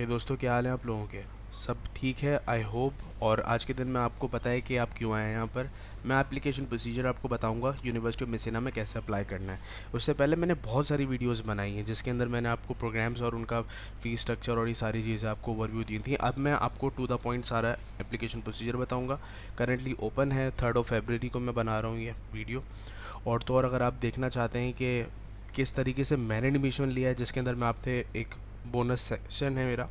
हे दोस्तों, क्या हाल है आप लोगों के? सब ठीक है आई होप। और आज के दिन में आपको पता है कि आप क्यों आए हैं यहाँ पर। मैं एप्लीकेशन प्रोसीजर आपको बताऊंगा यूनिवर्सिटी ऑफ मिसिना में कैसे अप्लाई करना है। उससे पहले मैंने बहुत सारी वीडियोस बनाई हैं जिसके अंदर मैंने आपको प्रोग्राम्स और उनका फ़ीस स्ट्रक्चर और ये सारी चीज़ें आपको ओवरव्यू दी थी। अब मैं आपको टू द पॉइंट सारा एप्लीकेशन प्रोसीजर बताऊँगा। करेंटली ओपन है, 3 फरवरी को मैं बना रहा हूँ ये वीडियो। और तो और अगर आप देखना चाहते हैं कि किस तरीके से मैंने एडमिशन लिया है, जिसके अंदर मैं आपसे एक बोनस सेक्शन है मेरा,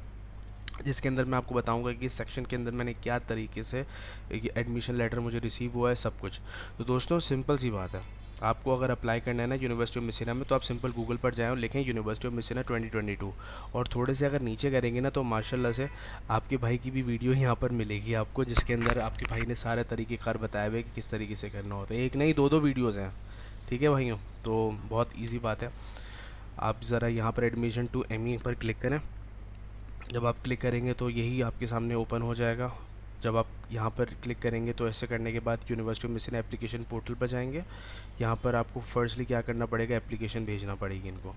जिसके अंदर मैं आपको बताऊंगा कि इस सेक्शन के अंदर मैंने क्या तरीके से एडमिशन लेटर मुझे रिसीव हुआ है सब कुछ। तो दोस्तों सिंपल सी बात है, आपको अगर अप्लाई करना है ना यूनिवर्सिटी ऑफ मिसिना में, तो आप सिंपल गूगल पर जाएं और लिखें यूनिवर्सिटी ऑफ मिसिना 2022। और थोड़े से अगर नीचे करेंगे ना तो माशाल्लाह से आपके भाई की भी वीडियो यहाँ पर मिलेगी आपको, जिसके अंदर आपके भाई ने सारे तरीके कार बताए हुए कि किस तरीके से करना होता है। एक नहीं, दो दो वीडियोज़ हैं। ठीक है भाइयों, तो बहुत ईजी बात है। आप ज़रा यहाँ पर एडमिशन टू एम पर क्लिक करें। जब आप क्लिक करेंगे तो यही आपके सामने ओपन हो जाएगा। जब आप यहाँ पर क्लिक करेंगे तो ऐसे करने के बाद university of Michigan application portal पर जाएंगे। यहाँ पर आपको फर्स्टली क्या करना पड़ेगा, एप्लीकेशन भेजना पड़ेगी इनको।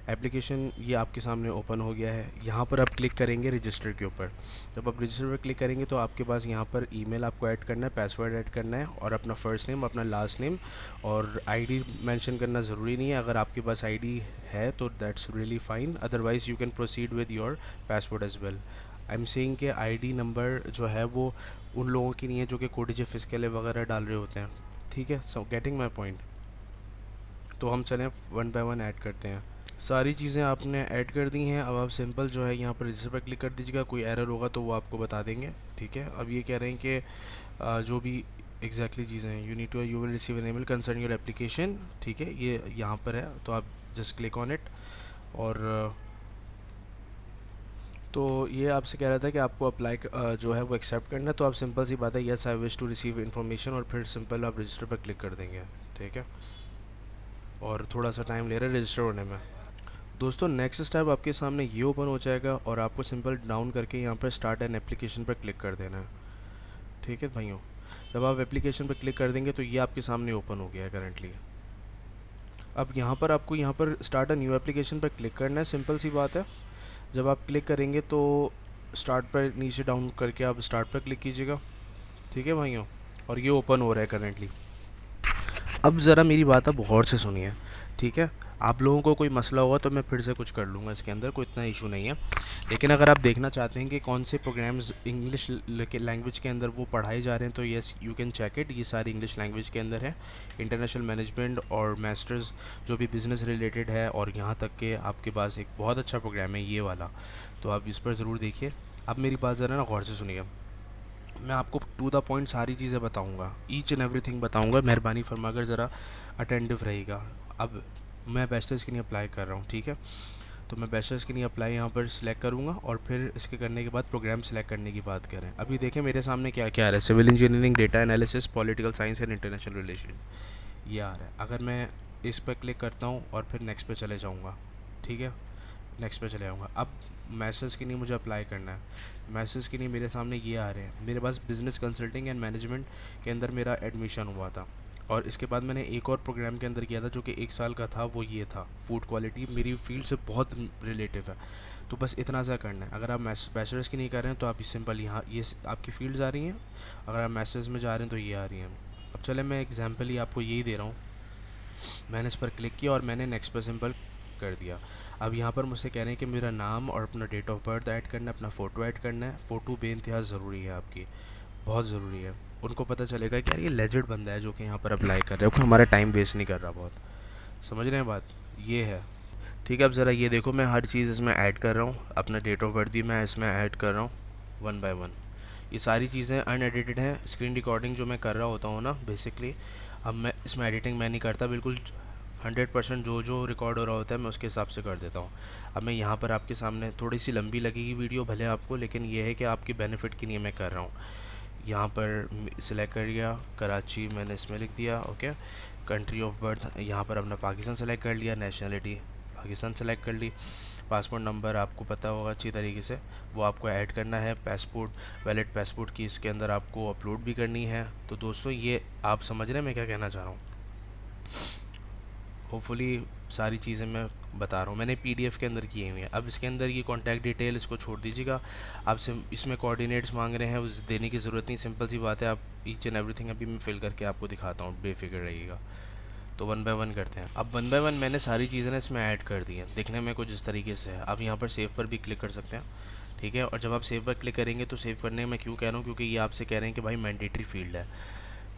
एप्लीकेशन ये आपके सामने ओपन हो गया है। यहाँ पर आप क्लिक करेंगे रजिस्टर के ऊपर। जब आप रजिस्टर पर क्लिक करेंगे तो आपके पास यहाँ पर ईमेल आपको ऐड करना है, पासवर्ड ऐड करना है और अपना फ़र्स्ट नेम, अपना लास्ट नेम और आईडी मेंशन करना ज़रूरी नहीं है। अगर आपके पास आईडी है तो that's really fine, otherwise you can proceed with your password as well. I am saying कि आईडी नंबर जो है वो उन लोगों की नहीं है जो कि कोडिज फिस्कल वगैरह डाल रहे होते हैं। ठीक है, सो गेटिंग माई पॉइंट। तो हम चलें वन बाय वन ऐड करते हैं। सारी चीज़ें आपने ऐड कर दी हैं। अब आप सिंपल जो है यहाँ पर रजिस्टर पर क्लिक कर दीजिएगा। कोई एरर होगा तो वो आपको बता देंगे। ठीक है, अब ये कह रहे हैं कि जो भी एग्जैक्टली चीज़ें हैं, you will receive an email concern your application. ठीक है, ये यहाँ पर है तो आप जस्ट क्लिक ऑन इट। और तो ये आपसे कह रहा था कि आपको अप्लाई जो है वो एक्सेप्ट करना है। तो आप सिंपल सी बात है, yes I wish to receive information, और फिर सिंपल आप रजिस्टर पर क्लिक कर देंगे। ठीक है, और थोड़ा सा टाइम ले रहा है रजिस्टर होने में। दोस्तों नेक्स्ट स्टेप आपके सामने ये ओपन हो जाएगा और आपको सिंपल डाउन करके यहाँ पर स्टार्ट एन एप्लीकेशन पर क्लिक कर देना है। ठीक है भाइयों, जब आप एप्लीकेशन पर क्लिक कर देंगे तो ये आपके सामने ओपन हो गया है करंटली। अब यहाँ पर आपको यहाँ पर स्टार्ट अ न्यू एप्लीकेशन पर क्लिक करना है, सिंपल सी बात है। जब आप क्लिक करेंगे तो स्टार्ट पर नीचे डाउन करके आप स्टार्ट पर क्लिक कीजिएगा। ठीक है भाइयों, और ये ओपन हो रहा है करंटली। अब ज़रा मेरी बात आप गौर से सुनिए। ठीक है, आप लोगों को कोई मसला होगा तो मैं फिर से कुछ कर लूँगा, इसके अंदर कोई इतना इशू नहीं है। लेकिन अगर आप देखना चाहते हैं कि कौन से प्रोग्राम्स इंग्लिश लैंग्वेज के अंदर वो पढ़ाए जा रहे हैं, तो yes you can check it. ये सारी इंग्लिश लैंग्वेज के अंदर है। इंटरनेशनल मैनेजमेंट और मास्टर्स जो भी बिज़नेस रिलेटेड है, और यहाँ तक कि आपके पास एक बहुत अच्छा प्रोग्राम है ये वाला, तो आप इस पर ज़रूर देखिए। अब मेरी बात ज़रा ना गौर से सुनिए। मैं आपको टू द पॉइंट सारी चीज़ें बताऊंगा, ईच एंड एवरीथिंग बताऊंगा। मेहरबानी फरमाकर ज़रा अटेंटिव रहेगा। अब मैं बैचलर्स के लिए अप्लाई कर रहा हूँ। ठीक है, तो मैं बैचलर्स के लिए अप्लाई यहाँ पर सिलेक्ट करूँगा और फिर इसके करने के बाद प्रोग्राम सेलेक्ट करने की बात करें। अभी देखें मेरे सामने क्या क्या आ रहा है, civil engineering, data analysis, political science and international relation, ये आ रहा है। अगर मैं इस पर क्लिक करता हूँ और फिर नेक्स्ट पे चले जाऊँगा, ठीक है, नेक्स्ट पे चले जाऊँगा। अब मैसेज के लिए मुझे अप्लाई करना है। मैसेज के लिए मेरे सामने ये आ रहे हैं, मेरे पास बिज़नेस कंसल्टिंग एंड मैनेजमेंट के अंदर मेरा एडमिशन हुआ था, और इसके बाद मैंने एक और प्रोग्राम के अंदर किया था जो कि 1 साल का था, वो ये था फूड क्वालिटी, मेरी फील्ड से बहुत रिलेटिव है। तो बस इतना सा करना है। अगर आप बैचलर्स की नहीं कर रहे हैं तो आप सिंपल यहाँ ये आपकी फील्ड्स आ रही हैं। अगर आप मैसेज में जा रहे हैं तो ये आ रही हैं। अब चले मैं एग्जाम्पल ही आपको यही दे रहा हूँ। मैंने इस पर क्लिक किया और मैंने नेक्स्ट पर सिंपल कर दिया। अब यहाँ पर मुझसे कह रहे हैं कि मेरा नाम और अपना डेट ऑफ बर्थ ऐड करना है, अपना फ़ोटो ऐड करना है। फ़ोटो बेइंतहा ज़रूरी है आपकी, बहुत ज़रूरी है। उनको पता चलेगा कि यार ये लेजेंड बंदा है जो कि यहाँ पर अप्लाई कर रहा है, हमारा टाइम वेस्ट नहीं कर रहा बहुत। समझ रहे हैं बात, ये है। ठीक है, अब ज़रा ये देखो, मैं हर चीज़ इसमें ऐड कर रहा हूँ, अपना डेट ऑफ बर्थ भी मैं इसमें ऐड कर रहा हूँ वन बाय वन। ये सारी चीज़ें अनएडिटेड हैं। स्क्रीन रिकॉर्डिंग जो मैं कर रहा होता हूँ ना बेसिकली, अब मैं इसमें एडिटिंग मैं नहीं करता, बिल्कुल 100% जो जो रिकॉर्ड हो रहा होता है मैं उसके हिसाब से कर देता हूँ। अब मैं यहाँ पर आपके सामने, थोड़ी सी लंबी लगेगी वीडियो भले आपको, लेकिन ये है कि आपके बेनिफिट के लिए मैं कर रहा हूँ। यहाँ पर सिलेक्ट कर लिया कराची, मैंने इसमें लिख दिया ओके। कंट्री ऑफ बर्थ यहाँ पर अपना पाकिस्तान सेलेक्ट कर लिया, नेशनलिटी पाकिस्तान सेलेक्ट कर ली। पासपोर्ट नंबर आपको पता होगा अच्छी तरीके से, वो आपको ऐड करना है। पासपोर्ट वैलिड पासपोर्ट की इसके अंदर आपको अपलोड भी करनी है। तो दोस्तों ये आप समझ रहे हैं मैं क्या कहना चाह रहा हूँ। होपफुली सारी चीज़ें मैं बता रहा हूँ, मैंने पीडीएफ के अंदर किए हुए हैं। अब इसके अंदर ये कॉन्टैक्ट डिटेल इसको छोड़ दीजिएगा। आपसे इसमें कोऑर्डिनेट्स मांग रहे हैं, उस देने की ज़रूरत नहीं, सिंपल सी बात है। आप ईच एंड एवरीथिंग अभी मैं फिल करके आपको दिखाता हूँ, बेफिक्र रहिएगा। तो वन बाय वन करते हैं। अब वन बाय वन मैंने सारी चीज़ें ना इसमें ऐड कर दी हैं, देखने में कुछ इस तरीके से है। आप यहाँ पर सेव पर भी क्लिक कर सकते हैं, ठीक है। और जब आप सेव पर क्लिक करेंगे तो सेव करने में क्यों कह रहा हूँ, क्योंकि ये आपसे कह रहे हैं कि भाई मैंडेटरी फील्ड है,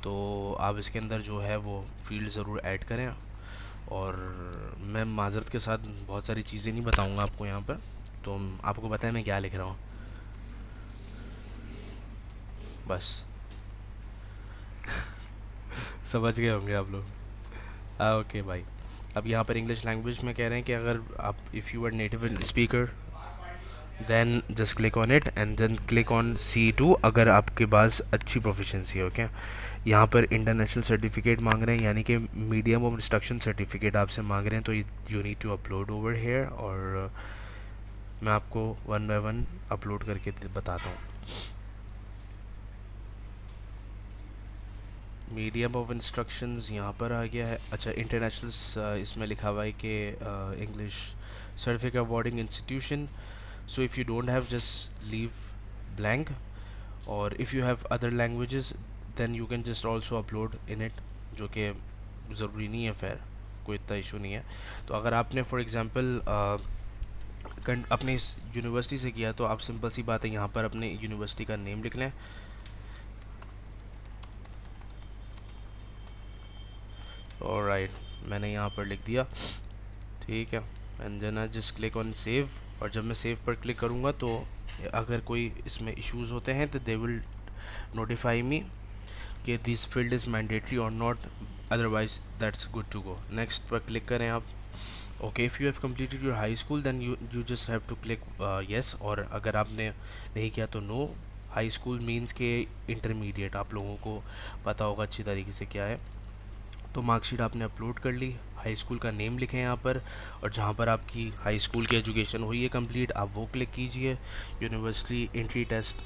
तो आप इसके अंदर जो है वो फील्ड ज़रूर ऐड करें। और मैं माज़रत के साथ बहुत सारी चीज़ें नहीं बताऊंगा आपको यहाँ पर, तो आपको पता है मैं क्या लिख रहा हूँ बस। समझ गए होंगे आप लोग। हाँ ओके भाई। अब यहाँ पर इंग्लिश लैंग्वेज में कह रहे हैं कि अगर आप if you are native speaker then just click on it and then click on C2 अगर आपके पास अच्छी प्रोफिशेंसी हो। क्या यहाँ पर इंटरनेशनल सर्टिफिकेट मांग रहे हैं, यानी कि मीडियम ऑफ इंस्ट्रक्शन सर्टिफिकेट आपसे मांग रहे हैं, तो you need to upload over here. और मैं आपको वन बाय वन अपलोड करके बताता हूँ। मीडियम ऑफ इंस्ट्रक्शंस यहाँ पर आ गया है। अच्छा, इंटरनेशनल इसमें लिखा हुआ है कि English certificate awarding institution. So if you don't have just leave blank, और if you have other languages then you can just also upload in it, जो कि ज़रूरी नहीं है, खैर कोई इतना इशू नहीं है। तो अगर आपने फॉर एग्ज़ाम्पल अपने इस यूनिवर्सिटी से किया तो आप सिंपल सी बात है यहाँ पर अपने यूनिवर्सिटी का नेम लिख लें। ऑलराइट, मैंने यहाँ पर लिख दिया, ठीक है। And then I just click on save. और जब मैं सेव पर क्लिक करूँगा तो अगर कोई इसमें इश्यूज होते हैं तो दे विल नोटिफाई मी कि this field is mandatory or not, otherwise that's good to go. Next पर क्लिक करें आप। Okay, if you have completed your high school then you just have to click yes, और अगर आपने नहीं किया तो नो। हाई स्कूल मीन्स के इंटरमीडिएट, आप लोगों को पता होगा अच्छी तरीके से क्या है। तो मार्कशीट आपने अपलोड कर ली, हाई स्कूल का नेम लिखें यहाँ पर, और जहाँ पर आपकी हाई स्कूल की एजुकेशन हुई है कंप्लीट आप वो क्लिक कीजिए। यूनिवर्सिटी एंट्री टेस्ट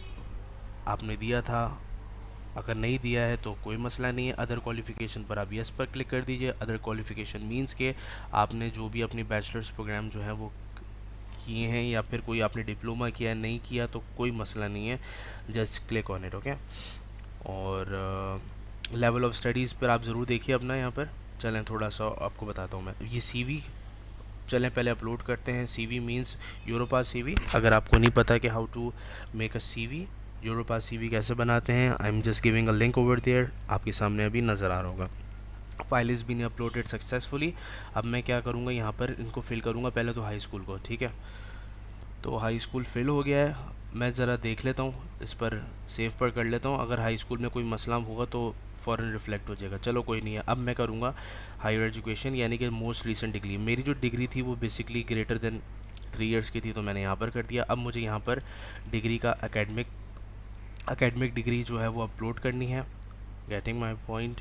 आपने दिया था, अगर नहीं दिया है तो कोई मसला नहीं है। अदर क्वालिफ़िकेशन पर आप यस पर क्लिक कर दीजिए। अदर क्वालिफ़िकेशन मींस के आपने जो भी अपनी बैचलर्स प्रोग्राम जो है वो किए हैं, या फिर कोई आपने डिप्लोमा किया नहीं किया तो कोई मसला नहीं है, just click on it. Okay, और लेवल ऑफ स्टडीज़ पर आप ज़रूर देखिए अपना यहाँ पर। चलें थोड़ा सा आपको बताता हूँ मैं, ये CV चलें पहले अपलोड करते हैं। CV means Europass CV। अगर आपको नहीं पता कि how to make a CV, Europass CV कैसे बनाते हैं, I am just giving a link over there, आपके सामने अभी नज़र आ रहा होगा। File is been uploaded successfully. अब मैं क्या करूँगा, यहाँ पर इनको फिल करूँगा पहले तो हाई स्कूल को, ठीक है। तो हाई स्कूल फिल हो गया है, मैं ज़रा देख लेता हूँ इस पर, सेव पर कर लेता हूँ। अगर हाई स्कूल में कोई मसला होगा तो फ़ौरन रिफ्लेक्ट हो जाएगा, चलो कोई नहीं है। अब मैं करूँगा हायर एजुकेशन, यानी कि मोस्ट रीसेंट डिग्री। मेरी जो डिग्री थी वो बेसिकली ग्रेटर देन 3 इयर्स की थी, तो मैंने यहाँ पर कर दिया। अब मुझे यहाँ पर डिग्री का एकेडमिक डिग्री जो है वो अपलोड करनी है, गेटिंग माई पॉइंट।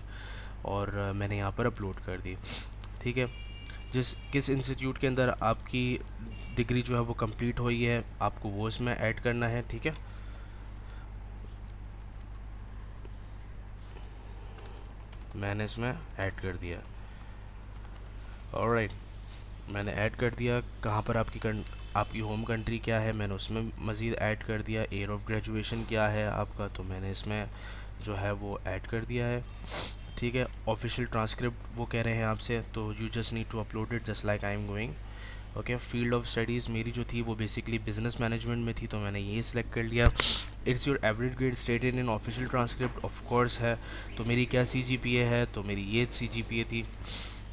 और मैंने यहाँ पर अपलोड कर दी, ठीक है। किस इंस्टीट्यूट के अंदर आपकी डिग्री जो है वो कंप्लीट हुई है आपको वो इसमें ऐड करना है, ठीक है। मैंने इसमें ऐड कर दिया, ऑलराइट, मैंने ऐड कर दिया। कहाँ पर आपकी होम कंट्री क्या है मैंने उसमें मज़ीद ऐड कर दिया। ईयर ऑफ ग्रेजुएशन क्या है आपका, तो मैंने इसमें जो है वो ऐड कर दिया है, ठीक है। ऑफिशियल ट्रांसक्रिप्ट वो कह रहे हैं आपसे, तो you just need to upload it just like I am going. Okay, field of studies मेरी जो थी वो बेसिकली बिजनेस मैनेजमेंट में थी, तो मैंने ये सिलेक्ट कर लिया। It's your average grade stated in official transcript, of course है। तो मेरी क्या CGPA है, तो मेरी ये CGPA थी।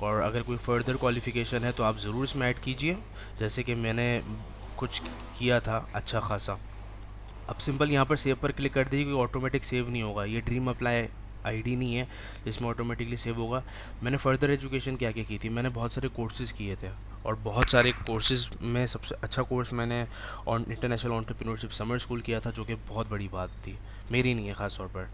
और अगर कोई फर्दर क्वालिफ़िकेशन है तो आप ज़रूर इसमें ऐड कीजिए, जैसे कि मैंने कुछ किया था अच्छा खासा। अब सिंपल यहाँ पर सेव पर क्लिक कर दीजिए, कोई ऑटोमेटिक सेव नहीं होगा, ये ड्रीम अप्लाई आईडी नहीं है जिसमें ऑटोमेटिकली सेव होगा। मैंने फ़र्दर एजुकेशन क्या क्या की थी, मैंने बहुत सारे कोर्सेज़ किए थे, और बहुत सारे कोर्सेज़ में सबसे अच्छा कोर्स मैंने इंटरनेशनल एंटरप्रेन्योरशिप समर स्कूल किया था, जो कि बहुत बड़ी बात थी, मेरी नहीं है ख़ास तौर पर।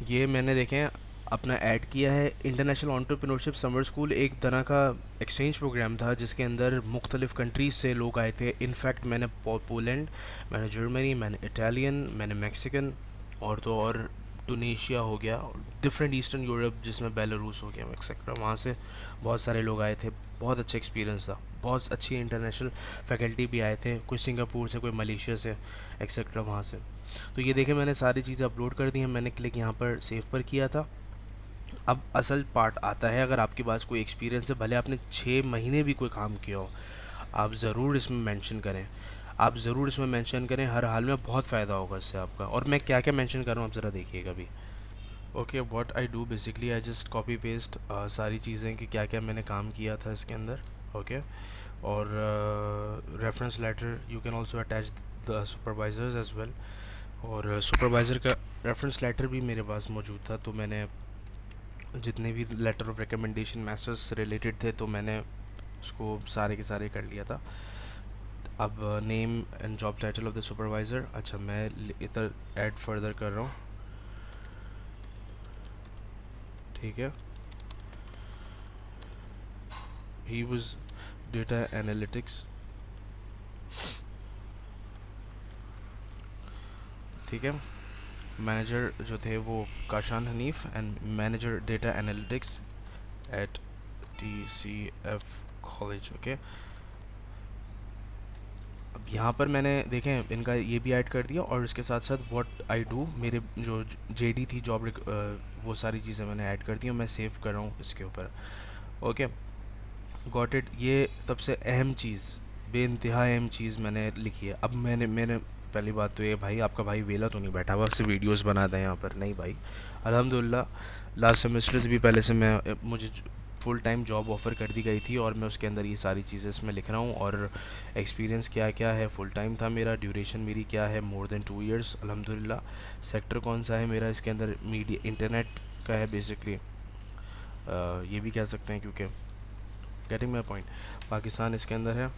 ये मैंने देखें अपना ऐड किया है। इंटरनेशनल एंटरप्रेन्योरशिप समर स्कूल एक तरह का एक्सचेंज प्रोग्राम था जिसके अंदर मुख्तलिफ़ कंट्रीज़ से लोग आए थे। इनफैक्ट मैंने पोलैंड, मैंने जर्मनी, मैंने इटालियन, मैंने मैक्सिकन, और तो और टूनीशिया हो गया, डिफरेंट ईस्टर्न यूरोप जिसमें बेलारूस हो गया एक्सेट्रा, वहाँ से बहुत सारे लोग आए थे। बहुत अच्छा एक्सपीरियंस था, बहुत अच्छी इंटरनेशनल फैकल्टी भी आए थे, कोई सिंगापुर से, कोई मलेशिया से एक्सेट्रा वहाँ से। तो ये देखें मैंने सारी चीज़ें अपलोड कर दी हैं, मैंने क्लिक यहाँ पर सेव पर किया था। अब असल पार्ट आता है, अगर आपके पास कोई एक्सपीरियंस है, भले आपने 6 महीने भी कोई काम किया हो, आप ज़रूर इसमें मेंशन करें, आप ज़रूर इसमें मेंशन करें, हर हाल में बहुत फ़ायदा होगा इससे आपका। और मैं क्या क्या मेंशन कर रहा हूँ आप ज़रा देखिएगा भी। Okay, what I do basically, I just copy paste सारी चीज़ें कि क्या क्या मैंने काम किया था इसके अंदर। ओके, और reference letter you can also attach the supervisors as well. और सुपरवाइज़र का रेफरेंस लेटर भी मेरे पास मौजूद था, तो मैंने जितने भी लेटर ऑफ रिकमेंडेशन मास्टर्स से रिलेटेड थे तो मैंने उसको सारे के सारे कर लिया था। अब name and job title of the supervisor, अच्छा मैं इधर ऐड फर्दर कर रहा हूँ, ठीक है। ही वाज डेटा एनालिटिक्स, ठीक है। मैनेजर जो थे वो Kashan Hanif and manager data analytics at TCF college. Okay, अब यहाँ पर मैंने देखें इनका ये भी ऐड कर दिया, और इसके साथ साथ व्हाट आई डू, मेरे जो JD थी जॉब वो सारी चीज़ें मैंने ऐड कर दी और मैं सेव कर रहा हूँ इसके ऊपर। Okay, got it. ये सबसे अहम चीज़, बेइंतहा अहम चीज़ मैंने लिखी है। अब मैंने पहली बात तो ये, भाई आपका भाई वेला तो नहीं बैठा हुआ सिर्फ वीडियोस बनाता है यहाँ पर, नहीं भाई। अल्हम्दुलिल्लाह लास्ट सेमेस्टर से भी पहले से मुझे फुल टाइम जॉब ऑफ़र कर दी गई थी, और मैं उसके अंदर ये सारी चीज़ें इसमें लिख रहा हूँ। और एक्सपीरियंस क्या क्या है, फुल टाइम था मेरा, ड्यूरेशन मेरी क्या है, मोर देन 2 इयर्स अल्हम्दुलिल्लाह। सेक्टर कौन सा है मेरा इसके अंदर, मीडिया इंटरनेट का है बेसिकली, ये भी कह सकते हैं, क्योंकि गेटिंग माई पॉइंट, पाकिस्तान इसके अंदर है।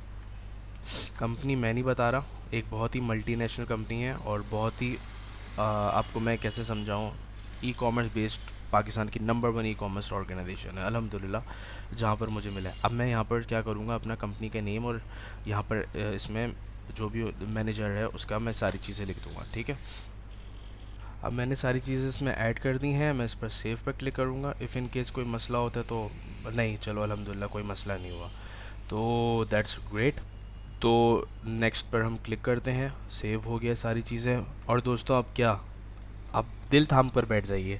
कंपनी मैं नहीं बता रहा, एक बहुत ही मल्टीनेशनल कंपनी है, और बहुत ही आपको मैं कैसे समझाऊँ, ई कॉमर्स बेस्ड पाकिस्तान की नंबर 1 ई कॉमर्स ऑर्गेनाइजेशन है अल्हम्दुलिल्लाह, जहाँ पर मुझे मिला है। अब मैं यहाँ पर क्या करूँगा, अपना कंपनी का नेम और यहाँ पर इसमें जो भी मैनेजर है उसका मैं सारी चीज़ें लिख दूँगा, ठीक है। अब मैंने सारी चीज़ें इसमें ऐड कर दी हैं, मैं इस पर सेव पर क्लिक करूँगा। इफ़ इन केस कोई मसला होता है तो नहीं, चलो अल्हम्दुलिल्लाह कोई मसला नहीं हुआ, तो दैट्स ग्रेट। तो नेक्स्ट पर हम क्लिक करते हैं, सेव हो गया सारी चीज़ें। और दोस्तों अब क्या, अब दिल थाम कर बैठ जाइए,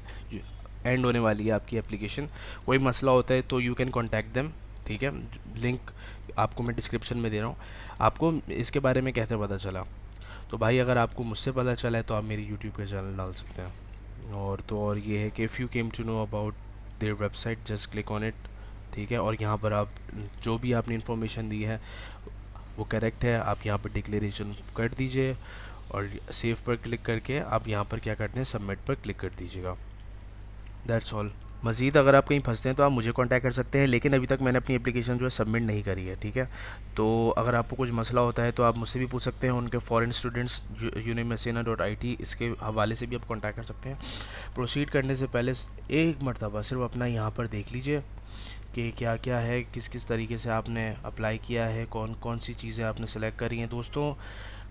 एंड होने वाली है आपकी एप्लीकेशन। कोई मसला होता है तो यू कैन कॉन्टैक्ट देम, ठीक है। लिंक आपको मैं डिस्क्रिप्शन में दे रहा हूँ। आपको इसके बारे में कैसे पता चला, तो भाई अगर आपको मुझसे पता चला है तो आप मेरी यूट्यूब का चैनल डाल सकते हैं। और तो और ये है कि if you came to know about their website just click on it, ठीक है। और यहाँ पर आप जो भी आपने इन्फॉर्मेशन दी है वो करेक्ट है, आप यहाँ पर डिक्लेरेशन कर दीजिए, और सेव पर क्लिक करके आप यहाँ पर क्या करते हैं, सबमिट पर क्लिक कर दीजिएगा। That's all. मज़ीद अगर आप कहीं फंसते हैं तो आप मुझे कांटेक्ट कर सकते हैं, लेकिन अभी तक मैंने अपनी एप्लीकेशन जो है सबमिट नहीं करी है, ठीक है। तो अगर आपको कुछ मसला होता है तो आप मुझसे भी पूछ सकते हैं, उनके फॉरेन स्टूडेंट्स unimesena.it इसके हवाले से भी आप कांटेक्ट कर सकते हैं। प्रोसीड करने से पहले एक मरतबा सिर्फ अपना यहाँ पर देख लीजिए कि क्या क्या है, किस किस तरीके से आपने अप्लाई किया है, कौन कौन सी चीज़ें आपने सेलेक्ट करी हैं। दोस्तों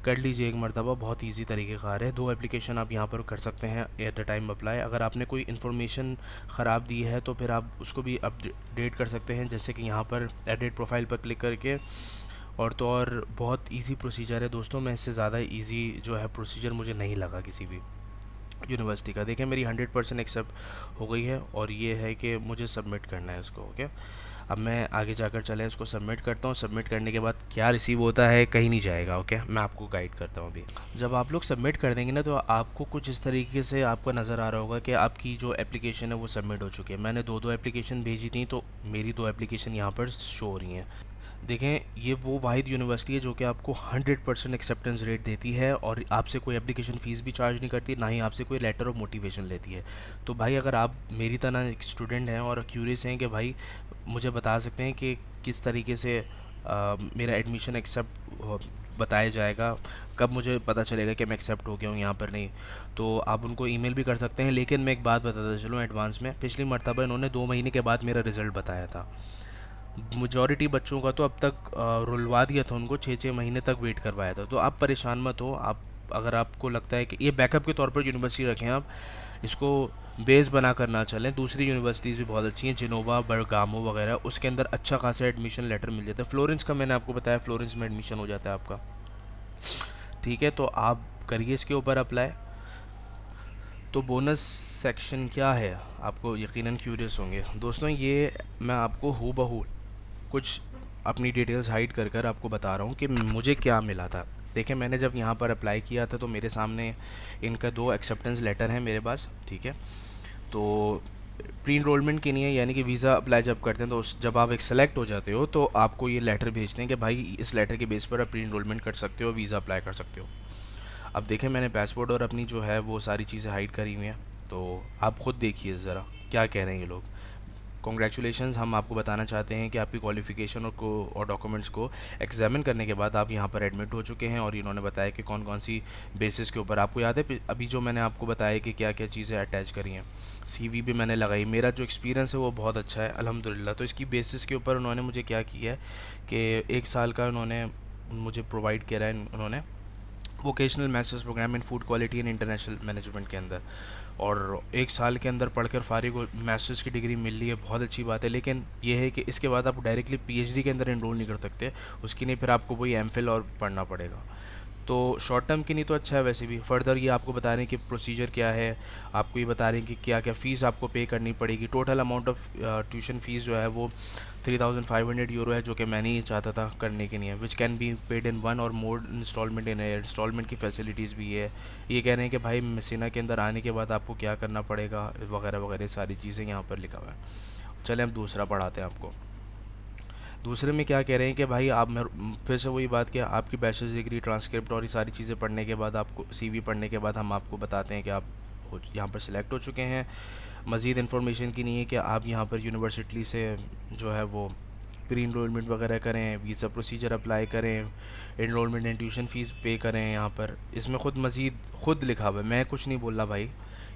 कर लीजिए एक मरतबा, बहुत इजी तरीक़ेकार है। 2 एप्लीकेशन आप यहाँ पर कर सकते हैं एट द टाइम अप्लाई। अगर आपने कोई इन्फॉर्मेशन ख़राब दी है तो फिर आप उसको भी अपडेट कर सकते हैं, जैसे कि यहाँ पर एडिट प्रोफाइल पर क्लिक करके। और तो और बहुत इजी प्रोसीजर है दोस्तों, मैं इससे ज़्यादा इजी जो है प्रोसीजर मुझे नहीं लगा किसी भी यूनिवर्सिटी का। देखिए मेरी 100% एक्सेप्ट हो गई है, और ये है कि मुझे सबमिट करना है इसको। ओके, अब मैं आगे जाकर चले इसको सबमिट करता हूँ। सबमिट करने के बाद क्या रिसीव होता है, कहीं नहीं जाएगा। ओके, मैं आपको गाइड करता हूँ अभी। जब आप लोग सबमिट कर देंगे ना, तो आपको कुछ इस तरीके से आपको नज़र आ रहा होगा कि आपकी जो एप्लीकेशन है वो सबमिट हो चुकी है। मैंने 2 एप्लीकेशन भेजी थी, तो मेरी 2 एप्लीकेशन यहाँ पर शो हो रही हैं। देखें ये वो वाहिद यूनिवर्सिटी है जो कि आपको 100% एक्सेप्टेंस रेट देती है, और आपसे कोई एप्लीकेशन फ़ीस भी चार्ज नहीं करती, ना ही आपसे कोई लेटर ऑफ मोटिवेशन लेती है। तो भाई अगर आप मेरी तरह एक स्टूडेंट हैं और क्यूरियस हैं कि भाई मुझे बता सकते हैं कि किस तरीके से मेरा एडमिशन एक्सेप्ट बताया जाएगा, कब मुझे पता चलेगा कि मैं एक्सेप्ट हो गया हूँ यहाँ पर, नहीं तो आप उनको ईमेल भी कर सकते हैं। लेकिन मैं एक बात बताता चलूँ एडवांस में, पिछली मरतबा इन्होंने 2 महीने के बाद मेरा रिज़ल्ट बताया था। मेजॉरिटी बच्चों का तो अब तक रुलवा दिया था, उनको 6-6 महीने तक वेट करवाया था। तो आप परेशान मत हो, आप अगर आपको लगता है कि ये बैकअप के तौर पर यूनिवर्सिटी रखें आप, इसको बेस बना कर ना चलें। दूसरी यूनिवर्सिटीज़ भी बहुत अच्छी हैं, जिनोवा, बरगामो वगैरह, उसके अंदर अच्छा खासा एडमिशन लेटर मिल जाता है। फ्लोरेंस का मैंने आपको बताया, फ्लोरेंस में एडमिशन हो जाता है आपका, ठीक है। तो आप करिए इसके ऊपर अप्लाई। तो बोनस सेक्शन क्या है, आपको यकीनन क्यूरियस होंगे दोस्तों। ये मैं आपको हूबहू कुछ अपनी डिटेल्स हाइड कर कर आपको बता रहा हूँ कि मुझे क्या मिला था। देखिए, मैंने जब यहाँ पर अप्लाई किया था तो मेरे सामने इनका 2 एक्सेप्टेंस लेटर हैं मेरे पास, ठीक है। तो प्री इनरोलमेंट के लिए, यानी कि वीज़ा अप्लाई जब करते हैं तो जब आप एक सेलेक्ट हो जाते हो तो आपको ये लेटर भेजते हैं कि भाई इस लेटर के बेस पर आप प्री इनरोलमेंट कर सकते हो, वीज़ा अप्लाई कर सकते हो। अब देखें, मैंने पासपोर्ट और अपनी जो है वो सारी चीज़ें हाइड करी हुई हैं, तो आप ख़ुद देखिए ज़रा क्या कह रहे हैं ये लोग। कॉन्ग्रेचुलेशंस, हम आपको बताना चाहते हैं कि आपकी क्वालिफ़िकेशन और डॉक्यूमेंट्स को एग्जामिन करने के बाद आप यहाँ पर एडमिट हो चुके हैं। और इन्होंने बताया कि कौन कौन सी बेसिस के ऊपर। आपको याद है अभी जो मैंने आपको बताया कि क्या क्या चीज़ें अटैच करी हैं, सीवी भी मैंने लगाई। मेरा जो एक्सपीरियंस है वो बहुत अच्छा है अल्हम्दुलिल्लाह। तो इसकी बेसिस के ऊपर उन्होंने मुझे क्या किया है कि 1 साल का उन्होंने मुझे प्रोवाइड किया है, उन्होंने vocational masters program in food quality and international management के अंदर। और 1 साल के अंदर पढ़कर फारिग हो, मास्टर्स की डिग्री मिल रही है, बहुत अच्छी बात है। लेकिन ये है कि इसके बाद आप डायरेक्टली पीएचडी के अंदर एनरोल नहीं कर सकते, उसके लिए फिर आपको वही एमफिल और पढ़ना पड़ेगा। तो शॉर्ट टर्म के लिए तो अच्छा है वैसे भी। फर्दर ये आपको बता रहे हैं कि प्रोसीजर क्या है, आपको ये बता रहे हैं कि क्या क्या फ़ीस आपको पे करनी पड़ेगी। Total amount of tuition fees जो है वो 3500 यूरो है, जो कि मैं नहीं चाहता था करने के लिए, which can be paid in 1 और मोर इंस्टॉलमेंट। इन इंस्टॉलमेंट की फैसिलिटीज़ भी है। ये कह रहे हैं कि भाई मसीना के अंदर आने के बाद आपको क्या करना पड़ेगा वगैरह वगैरह, सारी चीज़ें यहाँ पर लिखा हुआ है। चलें अब दूसरा पढ़ाते हैं आपको। दूसरे में क्या कह रहे हैं कि भाई आप, फिर से वही बात कि आपकी बैचलर्स डिग्री, ट्रांसक्रिप्ट और ये सारी चीज़ें पढ़ने के बाद, आपको सीवी पढ़ने के बाद हम आपको बताते हैं कि आप यहाँ पर सिलेक्ट हो चुके हैं। मज़ीद इन्फॉर्मेशन की नहीं है कि आप यहाँ पर यूनिवर्सिटी से जो है वो प्री इनरोलमेंट वगैरह करें, वीज़ा प्रोसीजर अप्लाई करें, इनरोलमेंट एंड ट्यूशन फ़ीस पे करें। यहाँ पर इसमें ख़ुद मज़ीद ख़ुद लिखा हुआ है, मैं कुछ नहीं बोल रहा भाई,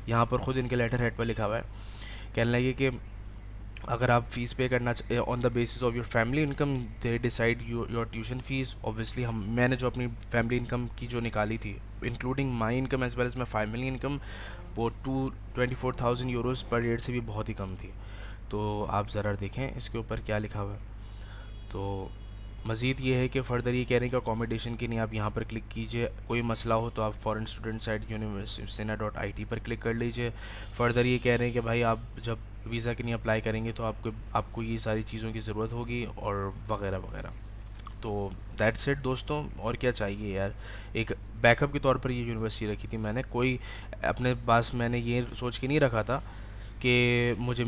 यहाँ पर ख़ुद इनके लेटर हेड पर लिखा हुआ है। कहने लगे कि अगर आप फ़ीस पे करना on the basis of your family income they decide your tuition fees. Obviously मैंने जो अपनी फैमिली इनकम की जो निकाली थी, including my income as well as my family income, वो 24,000 यूरोज़ पर ईयर से भी बहुत ही कम थी। तो आप ज़रा देखें इसके ऊपर क्या लिखा हुआ है। तो मज़ीद ये है कि फ़र्दर ये कह रहे हैं कि अकोमोडेशन के लिए आप यहाँ पर क्लिक कीजिए। कोई मसला हो तो आप फॉरेन स्टूडेंट साइट universisena.it पर क्लिक कर लीजिए। फ़र्दर ये कह रहे हैं कि भाई आप जब वीज़ा के लिए अप्लाई करेंगे तो आपको ये सारी चीज़ों की ज़रूरत होगी और वगैरह वगैरह। तो दैट्स इट दोस्तों, और क्या चाहिए यार। एक बैकअप के तौर पर ये यूनिवर्सिटी रखी थी मैंने, कोई अपने पास मैंने ये सोच के नहीं रखा था कि मुझे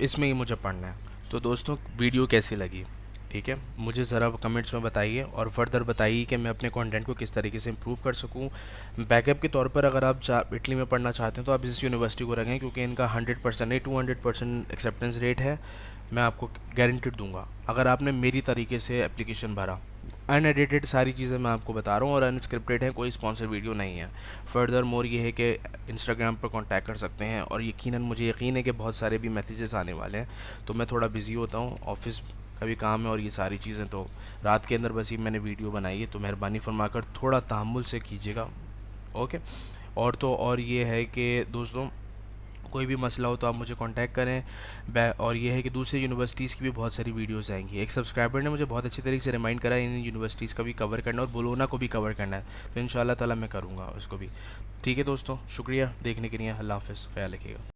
इसमें ही मुझे पढ़ना है। तो दोस्तों, वीडियो कैसी लगी, ठीक है, मुझे ज़रा कमेंट्स में बताइए और फर्दर बताइए कि मैं अपने कंटेंट को किस तरीके से इम्प्रूव कर सकूं। बैकअप के तौर पर अगर आप इटली में पढ़ना चाहते हैं तो आप इस यूनिवर्सिटी को रखें, क्योंकि इनका 100% नहीं 200% एक्सेप्टेंस रेट है। मैं आपको गारंटीड दूंगा अगर आपने मेरी तरीके से एप्लीकेशन भरा। अनएडिटेड सारी चीज़ें मैं आपको बता रहा हूँ और अनस्क्रिप्टेड है, कोई स्पॉन्सर वीडियो नहीं है। फर्दर मोर ये है कि इंस्टाग्राम पर कांटेक्ट कर सकते हैं, और मुझे यकीन है कि बहुत सारे भी मैसेजेस आने वाले हैं। तो मैं थोड़ा बिज़ी होता हूँ, ऑफिस का भी काम है और ये सारी चीज़ें, तो रात के अंदर बस ही मैंने वीडियो बनाई है, तो मेहरबानी फरमाकर थोड़ा तहम्मुल से कीजिएगा, ओके। और ये है कि दोस्तों, कोई भी मसला हो तो आप मुझे कांटेक्ट करें। और ये है कि दूसरी यूनिवर्सिटीज़ की भी बहुत सारी वीडियोस आएंगी। एक सब्सक्राइबर ने मुझे बहुत अच्छी तरीके से रिमाइंड करा इन यूनिवर्सिटीज़ का भी कवर करना और बोलोना को भी कवर करना है, तो इंशाल्लाह ताला मैं करूँगा उसको भी। ठीक है दोस्तों, शुक्रिया देखने के लिए। अल्लाह हाफ़िज़, ख्याल रखिएगा।